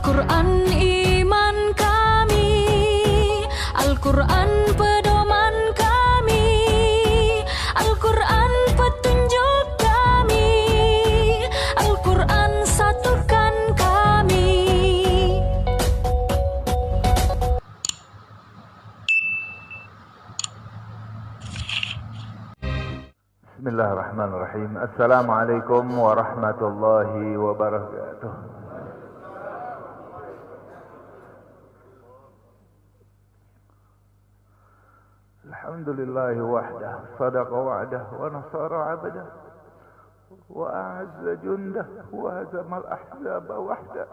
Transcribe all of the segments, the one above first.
Al-Quran iman kami, Al-Quran pedoman kami, Al-Quran petunjuk kami, Al-Quran satukan kami. Bismillahirrahmanirrahim. Assalamualaikum warahmatullahi wabarakatuh. Alhamdulillahi wahdah, sadaqa wa'dah, wa nasara 'abdah, wa a'azza jundah, wa hazamal ahzaba wahdah.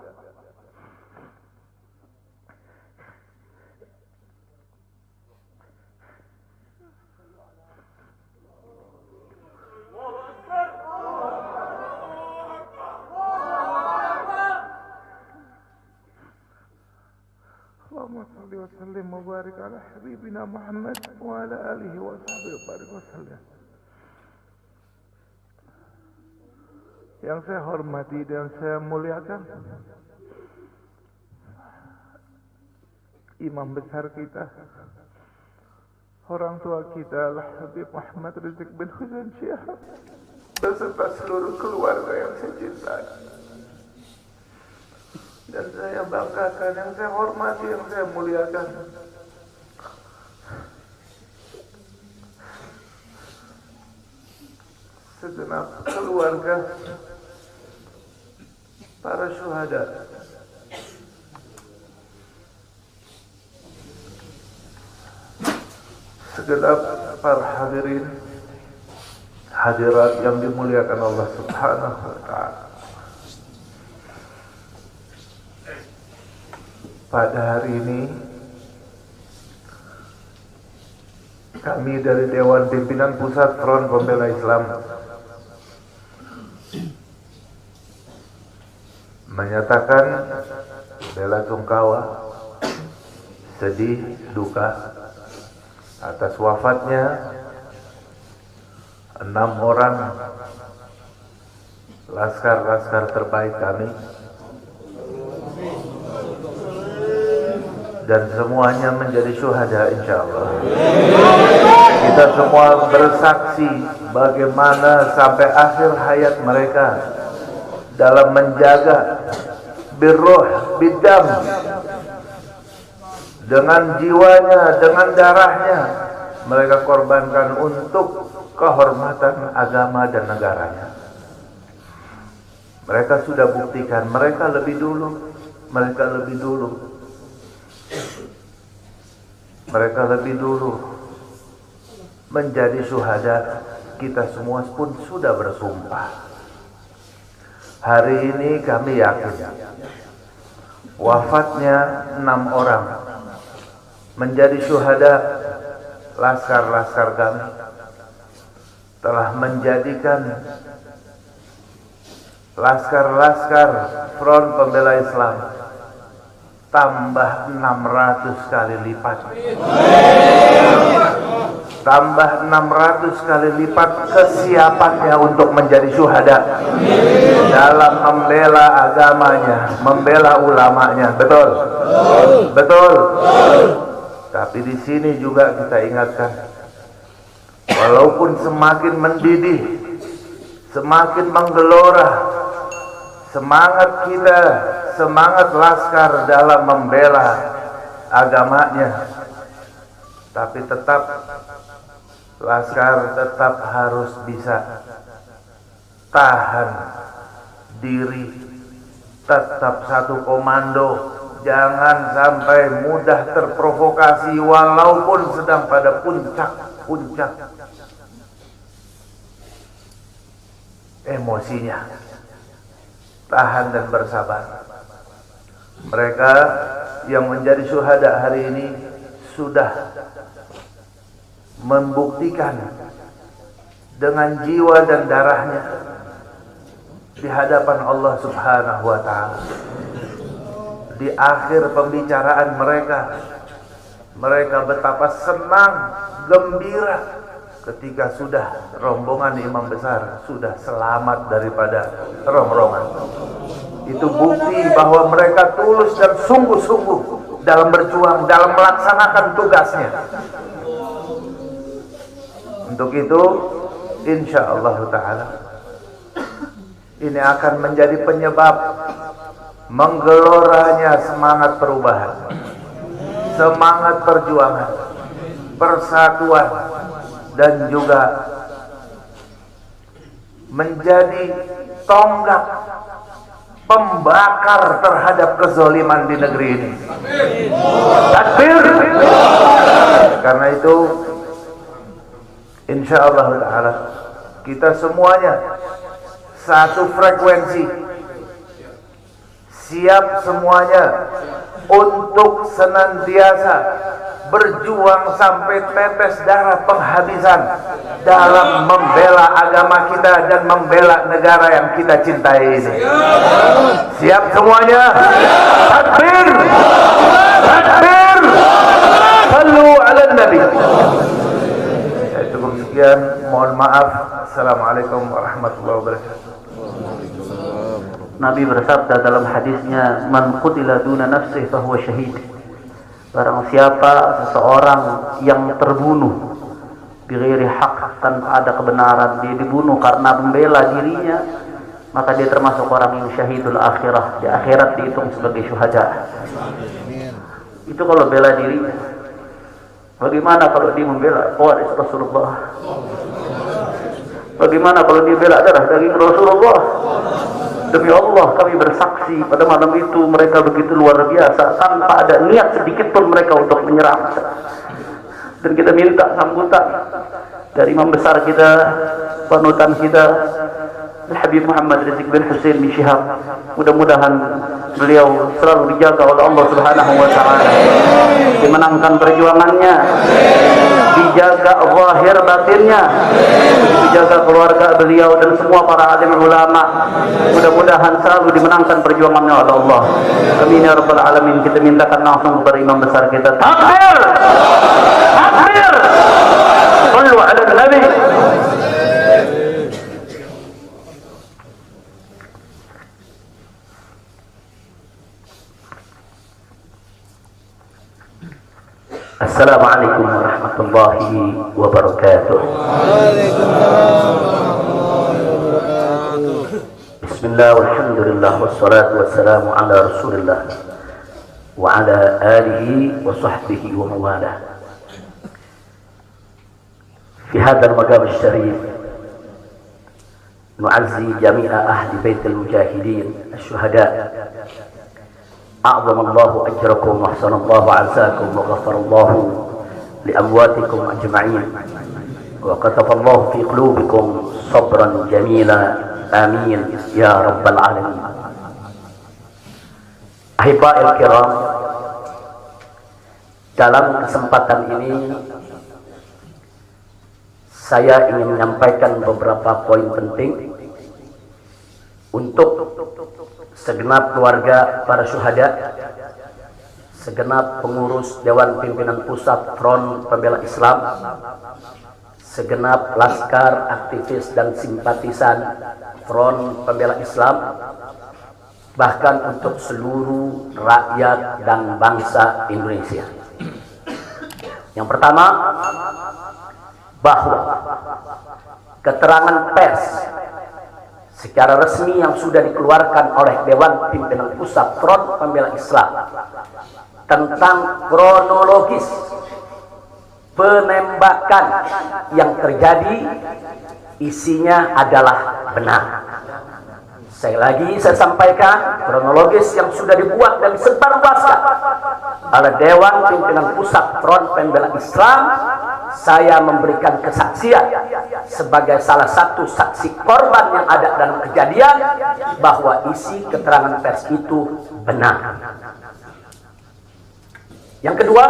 Allahumma salli wa sallim wa barik ala habibina Muhammad wa ala alihi wa sahbihi wa barik wa sallim. Yang saya hormati dan saya muliakan imam besar kita, orang tua kita Al-Habib Muhammad Rizik bin Husain Syihab, beserta seluruh keluarga yang saya cintai dan saya banggakan, yang saya hormati, yang saya muliakan. Segenap keluarga para syuhada, segenap para hadirin hadirat yang dimuliakan Allah Subhanahu wa ta'ala. Pada hari ini kami dari Dewan Pimpinan Pusat Front Pembela Islam menyatakan bela sungkawa, sedih, duka atas wafatnya 6 orang laskar-laskar terbaik kami, dan semuanya menjadi syuhada insyaallah. Kita semua bersaksi bagaimana sampai akhir hayat mereka dalam menjaga birruh bidam, dengan jiwanya, dengan darahnya mereka korbankan untuk kehormatan agama dan negaranya. Mereka sudah buktikan, mereka lebih dulu menjadi syuhada. Kita semua pun sudah bersumpah. Hari ini kami yakin wafatnya 6 orang menjadi syuhada laskar-laskar kami telah menjadikan laskar-laskar Front Pembela Islam tambah 600 kali lipat. Tambah 600 kali lipat kesiapannya untuk menjadi syuhada dalam membela agamanya, membela ulamanya. Betul? Betul. Tapi di sini juga kita ingatkan, walaupun semakin mendidih, semakin menggelora semangat kita, semangat laskar dalam membela agamanya, tapi tetap laskar tetap harus bisa tahan diri, tetap satu komando, jangan sampai mudah terprovokasi walaupun sedang pada puncak emosinya. Tahan dan bersabar. Mereka yang menjadi syuhada hari ini sudah membuktikan dengan jiwa dan darahnya di hadapan Allah Subhanahu wa ta'ala. Di akhir pembicaraan mereka betapa senang, gembira ketika sudah rombongan imam besar sudah selamat daripada rongrongan. Itu bukti bahwa mereka tulus dan sungguh-sungguh dalam berjuang, dalam melaksanakan tugasnya. Untuk itu, insyaallah ta'ala, ini akan menjadi penyebab menggeloranya semangat perubahan, semangat perjuangan, persatuan, dan juga menjadi tonggak pembakar terhadap kezaliman di negeri ini. Takbir. Karena itu insyaallah ta'ala kita semuanya satu frekuensi, siap semuanya untuk senantiasa berjuang sampai tetes darah penghabisan dalam membela agama kita dan membela negara yang kita cintai ini. Siap semuanya? Takbir! Takbir! Sallu ala Nabi. Cukup sekian, mohon maaf. Assalamualaikum warahmatullahi wabarakatuh. Nabi bersabda dalam hadisnya, man qutila duna nafsihi fahuwa syahid. Barang siapa seseorang yang terbunuh bighairi haq, tanpa ada kebenaran, dia dibunuh karena membela dirinya, maka dia termasuk orang yang syahidul akhirah. Di akhirat dihitung sebagai syuhada. Itu kalau bela dirinya. Bagaimana kalau dia membela waris Rasulullah? Bagaimana kalau dia bela darah daging Rasulullah? Demi Allah kami bersaksi pada malam itu mereka begitu luar biasa, tanpa ada niat sedikit pun mereka untuk menyerang. Dan kita minta sambutan dari imam besar kita, panutan kita, Habib Muhammad Rizik bin Hussein bin Syihab. Mudah-mudahan beliau selalu dijaga oleh Allah Subhanahu wa taala, dimenangkan perjuangannya, dijaga zahir batinnya, dijaga keluarga beliau dan semua para alim ulama. Mudah-mudahan selalu dimenangkan perjuangannya oleh Allah. Amin ya rabbal alamin. Kita mintakan langsung kepada imam besar kita. Takbir! Takbir! Sallu ala Nabi. Assalamualaikum warahmatullahi wabarakatuh. Bismillah walhamdulillah wassalatu wassalamu ala rasulillah wa ala alihi wa sahbihi wa mawalah. Fi hadzal maqam asy-syarif nu'azzi jami'a ahli baitil mujahidin asy-syuhada. أعظم الله أجركم وأحسن الله عزاكم وغفر الله لأمواتكم أجمعين وكتب الله في قلوبكم صبرا جميلا آمين يا رب العالمين. Ahiba'il kiram, dalam kesempatan ini saya ingin menyampaikan beberapa poin penting untuk segenap keluarga para syuhada, segenap pengurus Dewan Pimpinan Pusat Front Pembela Islam, segenap laskar, aktivis dan simpatisan Front Pembela Islam, bahkan untuk seluruh rakyat dan bangsa Indonesia. Yang pertama, bahwa keterangan pers secara resmi yang sudah dikeluarkan oleh Dewan Pimpinan Pusat Front Pembela Islam tentang kronologis penembakan yang terjadi isinya adalah benar. Sekali lagi saya sampaikan, kronologis yang sudah dibuat dan disebarluaskan oleh Dewan Pimpinan Pusat Front Pembela Islam, saya memberikan kesaksian sebagai salah satu saksi korban yang ada dalam kejadian bahwa isi keterangan pers itu benar. Yang kedua,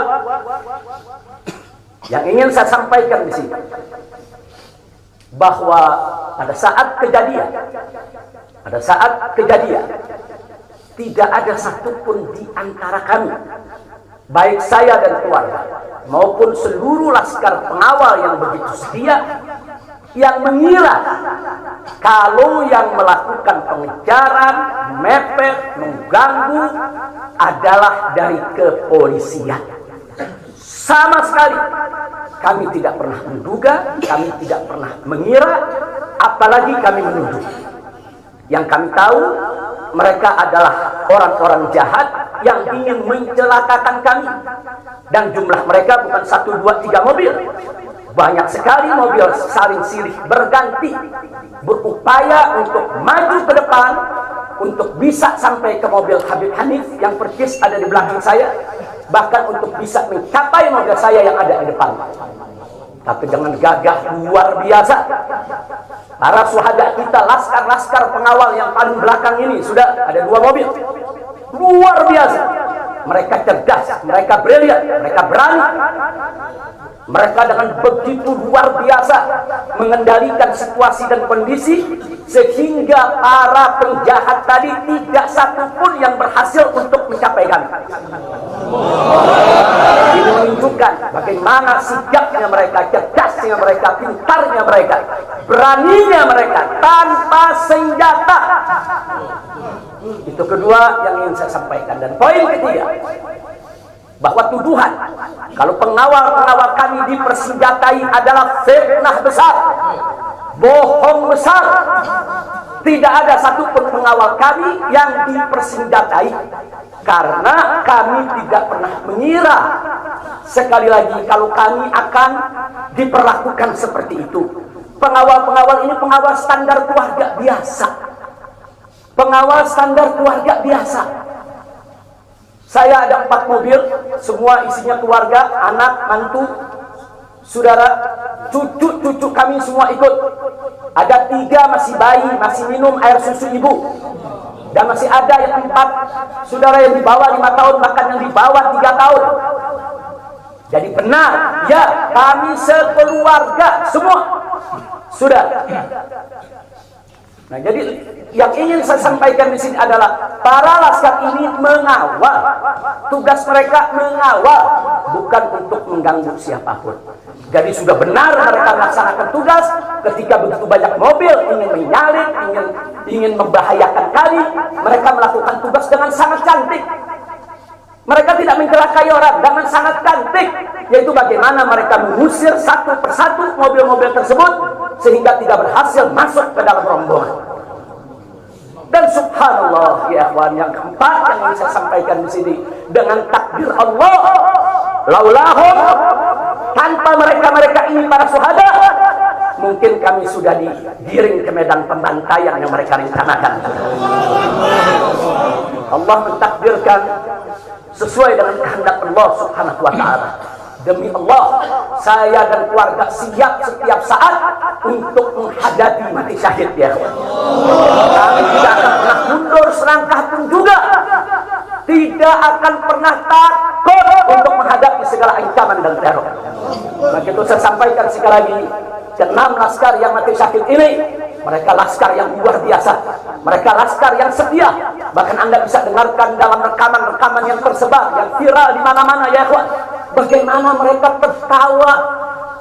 yang ingin saya sampaikan di sini, bahwa pada saat kejadian tidak ada satupun di antara kami, baik saya dan keluarga maupun seluruh laskar pengawal yang begitu setia, yang mengira kalau yang melakukan pengejaran, mepet, mengganggu adalah dari kepolisian. Sama sekali kami tidak pernah menduga, kami tidak pernah mengira, apalagi kami menuduh. Yang kami tahu, mereka adalah orang-orang jahat yang ingin mencelakakan kami. Dan jumlah mereka bukan 1, 2, 3 mobil. Banyak sekali mobil saling silih berganti, berupaya untuk maju ke depan, untuk bisa sampai ke mobil Habib Hanif yang persis ada di belakang saya, bahkan untuk bisa mencapai mobil saya yang ada di depan. Tapi dengan gagah luar biasa, para syuhada kita, laskar-laskar pengawal yang paling belakang ini, sudah ada 2 mobil. Luar biasa. Mereka cerdas, mereka brilian, mereka berani. Mereka dengan begitu luar biasa mengendalikan situasi dan kondisi, sehingga para penjahat tadi tidak satu pun yang berhasil untuk mencapai kami. Ini menunjukkan bagaimana sigapnya mereka, cerdasnya mereka, pintarnya mereka, beraninya mereka tanpa senjata. Itu kedua yang ingin saya sampaikan. Dan poin ketiga, bahwa tuduhan kalau pengawal-pengawal kami dipersenjatai adalah fitnah besar, bohong besar. Tidak ada satupun pengawal kami yang dipersenjatai, karena kami tidak pernah mengira sekali lagi kalau kami akan diperlakukan seperti itu. Pengawal-pengawal ini pengawal standar keluarga biasa, pengawal standar keluarga biasa. Saya ada 4 mobil, semua isinya keluarga, anak, mantu, saudara, cucu-cucu kami semua ikut. Ada 3 masih bayi, masih minum air susu ibu. Dan masih ada yang 4 saudara yang di bawah 5 tahun, bahkan yang di bawah 3 tahun. Jadi benar, ya, kami sekeluarga semua. Sudah. Nah, jadi yang ingin saya sampaikan di sini adalah para laskar ini mengawal. Tugas mereka mengawal, bukan untuk mengganggu siapapun. Jadi sudah benar mereka melaksanakan tugas. Ketika begitu banyak mobil ingin menyalip, ingin membahayakan kami, mereka melakukan tugas dengan sangat cantik. Mereka tidak mencelakai orang, dengan sangat cantik, yaitu bagaimana mereka mengusir satu persatu mobil-mobil tersebut sehingga tidak berhasil masuk ke dalam rombongan. Dan subhanallah, ya ikhwan, yang keempat yang ingin saya sampaikan di sini, dengan takdir Allah, laulahum, tanpa mereka ini para syuhada, mungkin kami sudah digiring ke medan pembantaian yang mereka rencanakan. Allah mentakdirkan sesuai dengan kehendak Allah subhanahu wa ta'ala. Demi Allah, saya dan keluarga siap setiap saat untuk menghadapi mati syahid, ya. Kami tidak akan pernah mundur selangkah pun juga. Tidak akan pernah takut untuk menghadapi segala ancaman dan teror. Maka itu saya sampaikan sekali lagi, ke-6 laskar yang mati syahid ini, mereka laskar yang luar biasa. Mereka laskar yang setia. Bahkan Anda bisa dengarkan dalam rekaman-rekaman yang tersebar, yang viral di mana-mana, ya ikhwan. Bagaimana mereka tertawa,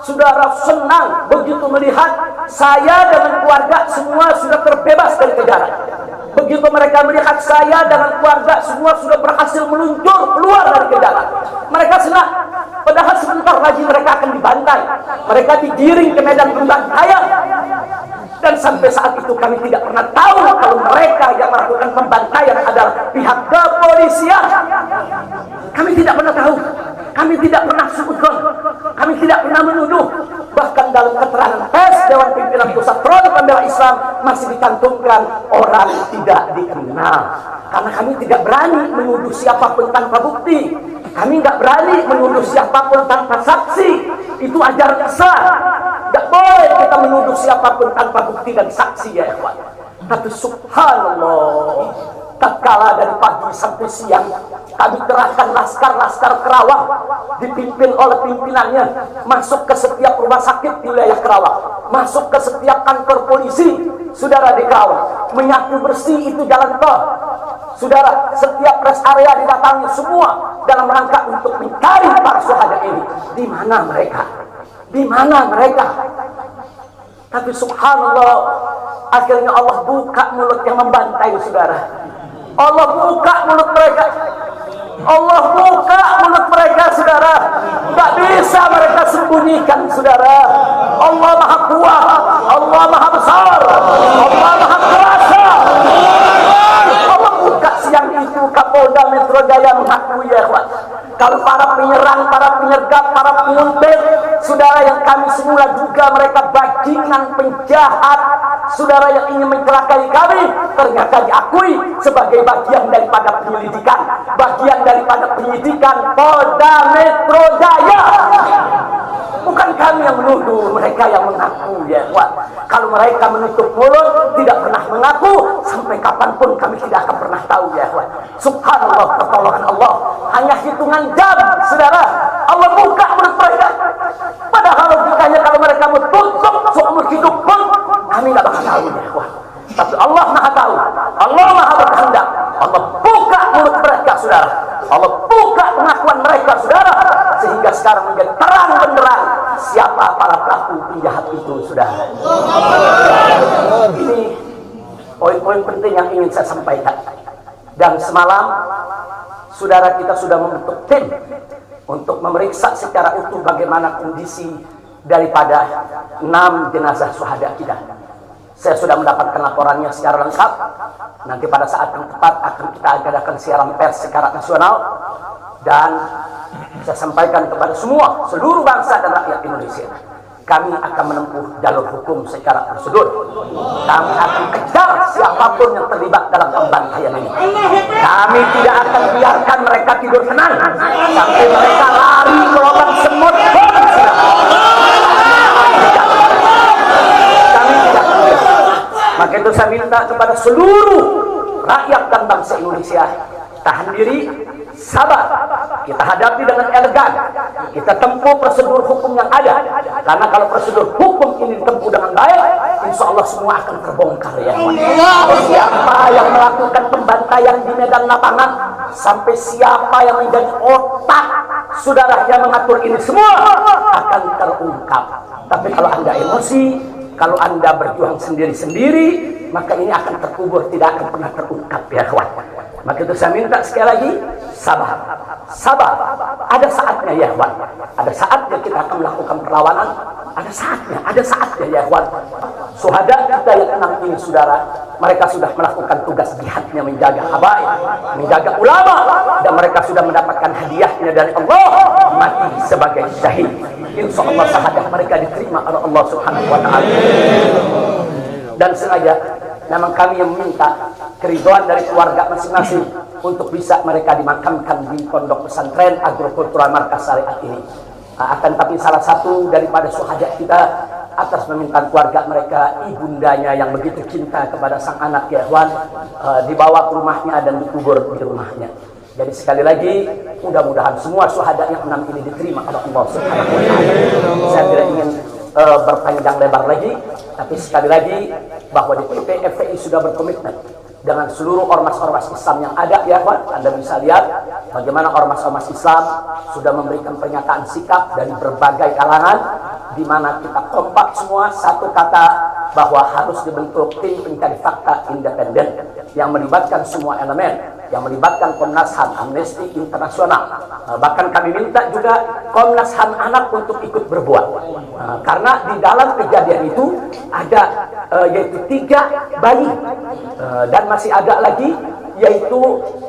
saudara, senang begitu melihat saya dengan keluarga semua sudah terbebas dari kejaran. Begitu mereka melihat saya dengan keluarga semua sudah berhasil meluncur keluar dari kejaran, mereka senang. Padahal sebentar lagi mereka akan dibantai, mereka digiring ke medan pembantaian. Dan sampai saat itu kami tidak pernah tahu kalau mereka yang melakukan pembantaian adalah pihak kepolisian. Kami tidak pernah tahu, kami tidak pernah suudzon, kami tidak pernah menuduh. Bahkan dalam keterangan pers Dewan Pimpinan Pusat Front Pembela Islam masih dicantumkan orang tidak dikenal. Karena kami tidak berani menuduh siapapun tanpa bukti. Kami nggak berani menuduh siapapun tanpa saksi. Itu ajaran Islam. Nggak boleh kita menuduh siapapun tanpa bukti dan saksi, ya ikhwan. Tapi subhanallah, tatkala dari pagi sampai siang kami kerahkan laskar-laskar Kerawang dipimpin oleh pimpinannya masuk ke setiap rumah sakit di wilayah Kerawang, masuk ke setiap kantor polisi, saudara, di Kerawang, menyapu bersih itu jalan tol, saudara, setiap rest area didatangi semua dalam rangka untuk mencari para syuhada ini. Di mana mereka? Di mana mereka? Tapi subhanallah, akhirnya Allah buka mulut yang membantai, saudara. Allah buka mulut mereka. Allah buka mulut mereka, saudara. Tak bisa mereka sembunyikan, saudara. Allah Maha Kuat, Allah Maha Besar, Allah Maha Kuasa. Allah buka siang itu. Kapolda Metro Jaya mengakui, ya ikhwan, kalau para penyerang, para penyergap, para penguntit, saudara, yang kami semula duga mereka bajingan penjahat, saudara, yang ingin mencelakai kami, ternyata diakui sebagai bagian daripada penyelidikan, bagian daripada penyidikan Polda Metro Jaya. Bukan kami yang menuduh, mereka yang mengaku, ya ikhwan. Kalau mereka menutup mulut, tidak pernah mengaku, sampai kapanpun kami tidak akan pernah tahu, ya ikhwan. Subhanallah, pertolongan Allah hanya hitungan jam, saudara. Allah buka mulut mereka. Padahal logikanya kalau mereka mau tutup seumur hidup pun kami nggak bakal tahu, ya ikhwan. Tapi Allah Maha tahu, Allah Maha berkehendak. Allah buka mulut mereka, saudara. Allah buka pengakuan mereka, saudara, sehingga sekarang menjadi terang benderang siapa para pelaku penjahat itu, saudara. Ini poin-poin penting yang ingin saya sampaikan. Dan semalam saudara kita sudah membentuk tim untuk memeriksa secara utuh bagaimana kondisi daripada 6 jenazah syuhada kita. Saya sudah mendapatkan laporannya secara lengkap. Nanti pada saat yang tepat akan kita adakan siaran pers secara nasional. Dan saya sampaikan kepada semua, seluruh bangsa dan rakyat Indonesia, kami akan menempuh jalur hukum secara prosedur. Kami akan kejar siapapun yang terlibat dalam pembantaian ini. Kami tidak akan biarkan mereka tidur tenang sampai mereka lari ke lubang semut. Kami tidak akan biarkan. Maka itu saya minta kepada seluruh rakyat dan bangsa Indonesia, tahan diri, sabar. Kita hadapi dengan elegan. Kita tempuh prosedur hukum yang ada. Karena kalau prosedur hukum ini ditempuh dengan baik, insya Allah semua akan terbongkar, ya. Siapa yang melakukan pembantaian di medan lapangan, sampai siapa yang menjadi otak saudara yang mengatur ini semua akan terungkap. Tapi kalau Anda emosi, kalau Anda berjuang sendiri-sendiri, maka ini akan terkubur, tidak akan pernah terungkap, ya kawan. Maka itu saya minta sekali lagi, sabar. Sabar. Ada saatnya, ya kawan. Ada saatnya kita akan melakukan perlawanan. Ada saatnya, ya kawan. Syuhada kita yang 6 ini, saudara, mereka sudah melakukan tugas jihadnya, menjaga habaib, menjaga ulama, dan mereka sudah mendapatkan hadiahnya dari Allah, mati sebagai syahid. Insya Allah syahadah mereka diterima oleh Allah Subhanahu wa Ta'ala. Dan sengaja memang kami yang meminta keridhaan dari keluarga masing-masing untuk bisa mereka dimakamkan di pondok pesantren agrokultural markas syariat ini. Akan tapi salah satu daripada syuhada kita atas permintaan keluarga mereka, ibundanya yang begitu cinta kepada sang anak, ya ikhwan, dibawa ke rumahnya dan dikubur di rumahnya. Jadi sekali lagi, mudah-mudahan semua syuhada yang 6 ini diterima oleh Allah Subhanahu wa Ta'ala. Saya tidak ingin berpanjang lebar lagi, tapi sekali lagi bahwa DPP FPI sudah berkomitmen dengan seluruh ormas-ormas Islam yang ada, ya Pak. Anda bisa lihat bagaimana ormas-ormas Islam sudah memberikan pernyataan sikap dari berbagai kalangan, di mana kita kompak semua satu kata bahwa harus dibentuk tim pencari fakta independen yang melibatkan semua elemen, yang melibatkan Komnas HAM, Amnesty Internasional. Bahkan kami minta juga Komnas HAM anak untuk ikut berbuat. Karena di dalam kejadian itu ada yaitu 3 bayi dan masih ada lagi yaitu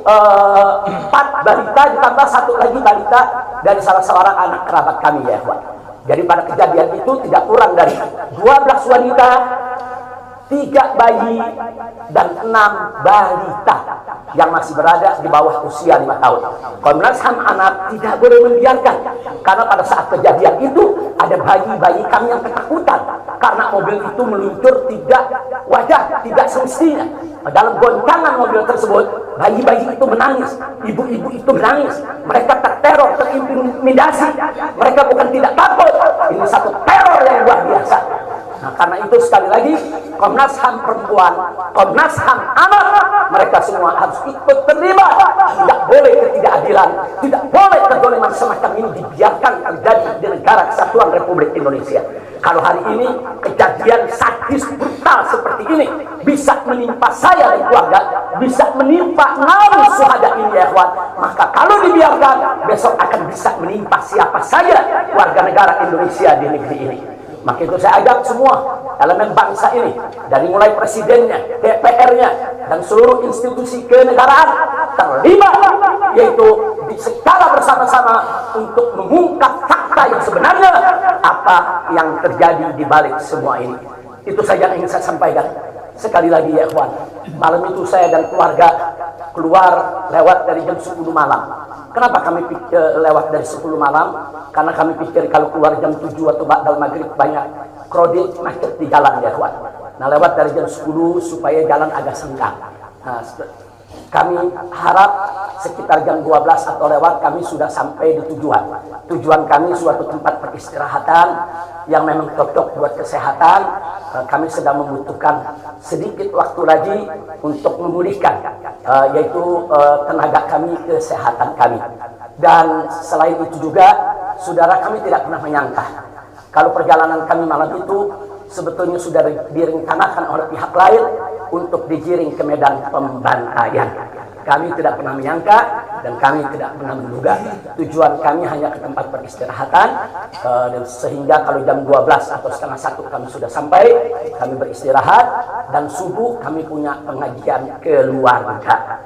4 balita ditambah 1 lagi balita dari salah seorang anak kerabat kami, ya Pak. Jadi pada kejadian itu tidak kurang dari 12 wanita, 3 bayi dan 6 balita yang masih berada di bawah usia 5 tahun. Komnas HAM anak tidak boleh membiarkan, karena pada saat kejadian itu ada bayi-bayi kami yang ketakutan karena mobil itu meluncur tidak wajar, tidak semestinya. Dalam goncangan mobil tersebut, bayi-bayi itu menangis, ibu-ibu itu menangis, mereka terteror, terintimidasi. Mereka bukan tidak takut, ini satu teror yang luar biasa. Nah, karena itu sekali lagi Komnas HAM perempuan, Komnas HAM anak, mereka semua harus ikut terlibat. Tidak boleh ketidakadilan, tidak boleh kezaliman semacam ini dibiarkan terjadi di negara kesatuan Republik Indonesia. Kalau hari ini kejadian ini bisa menimpa saya dan keluarga, bisa menimpa 6 syuhada ini ya ikhwan, maka kalau dibiarkan besok akan bisa menimpa siapa saja warga negara Indonesia di negeri ini. Maka itu saya ajak semua elemen bangsa ini, dari mulai presidennya, DPR-nya, dan seluruh institusi kenegaraan terlibat, yaitu secara bersama-sama untuk mengungkap fakta yang sebenarnya apa yang terjadi di balik semua ini. Itu saja yang ingin saya sampaikan. Sekali lagi ya ikhwan, malam itu saya dan keluarga keluar lewat dari jam 10 malam. Kenapa kami lewat dari 10 malam? Karena kami pikir kalau keluar jam 7 atau ba'dal maghrib banyak krodit macet di jalan ya ikhwan. Nah, lewat dari jam 10 supaya jalan agak senggang. Nah, kami harap sekitar jam 12 atau lewat kami sudah sampai di tujuan. Tujuan kami suatu tempat peristirahatan yang memang cocok buat kesehatan. Kami sedang membutuhkan sedikit waktu lagi untuk memulihkan yaitu tenaga kami, kesehatan kami. Dan selain itu juga saudara, kami tidak pernah menyangka kalau perjalanan kami malam itu sebetulnya sudah direncanakan oleh pihak lain untuk digiring ke medan pembantaian. Kami tidak pernah menyangka dan kami tidak pernah menduga. Tujuan kami hanya ke tempat peristirahatan, dan sehingga kalau jam 12 atau setengah 1 kami sudah sampai, kami beristirahat, dan subuh kami punya pengajian keluarga.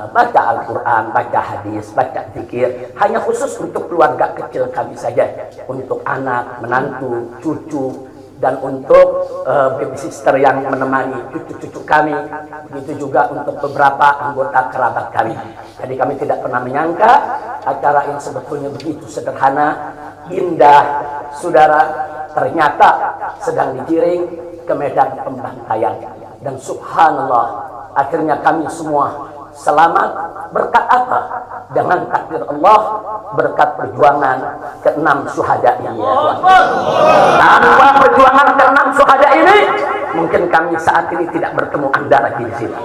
Baca Al-Quran, baca hadis, baca zikir, hanya khusus untuk keluarga kecil kami saja, untuk anak, menantu, cucu, dan untuk babysitter yang menemani cucu-cucu kami, begitu juga untuk beberapa anggota kerabat kami. Jadi kami tidak pernah menyangka acara yang sebetulnya begitu sederhana, indah, saudara, ternyata sedang digiring ke medan pembantaian. Dan subhanallah, akhirnya kami semua selamat. Berkat apa? Dengan takdir Allah, berkat perjuangan ke-6 syuhada ini ya Tuhan. Tanpa perjuangan ke-6 syuhada ini, mungkin kami saat ini tidak bertemu Anda lagi di sini.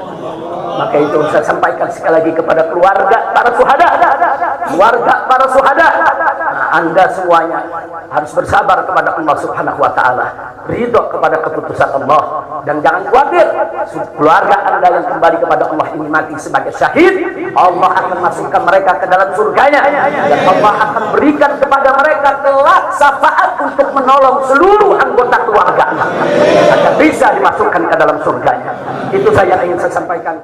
Maka itu saya sampaikan sekali lagi kepada keluarga para syuhada. Keluarga para syuhada, Anda semuanya harus bersabar kepada Allah Subhanahu wa taala, ridho kepada keputusan Allah, dan jangan khawatir, keluarga Anda yang kembali kepada Allah ini mati sebagai syahid, Allah akan masukkan mereka ke dalam surganya, dan Allah akan berikan kepada mereka kelak syafaat untuk menolong seluruh anggota keluarga agar bisa dimasukkan ke dalam surganya. Itu saja yang ingin saya sampaikan.